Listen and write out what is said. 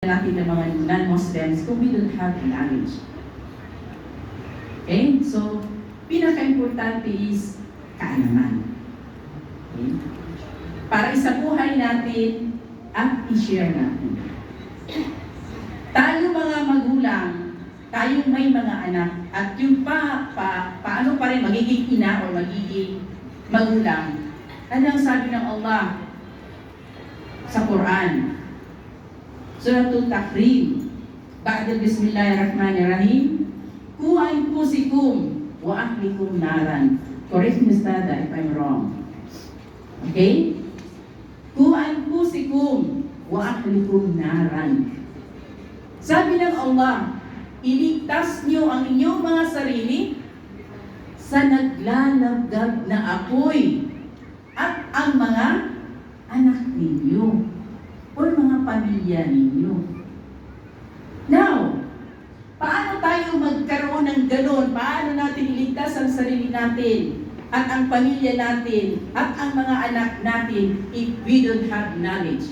natin ng mga non-Muslims kung we don't have knowledge. Okay? So, pinaka-importante is kaalaman. Okay? Para isabuhay natin at i-share natin. Tayo mga magulang, tayong may mga anak, at yung paano pa rin magiging ina o magiging magulang, ano ang sabi ng Allah sa Quran? Suratul Tahrim, Ba'da Bismillahirrahmanirrahim, Ku anfusikum wa ahlikum naran. Correct me, Stada, if I'm wrong. Okay? Ku anfusikum wa ahlikum naran. Sabi ng Allah, iligtas niyo ang inyong mga sarili sa naglalagab na apoy at ang mga anak ninyo o mga pamilya ninyo. Now, paano tayo magkaroon ng ganon? Paano natin iligtas ang sarili natin at ang pamilya natin at ang mga anak natin if we don't have knowledge?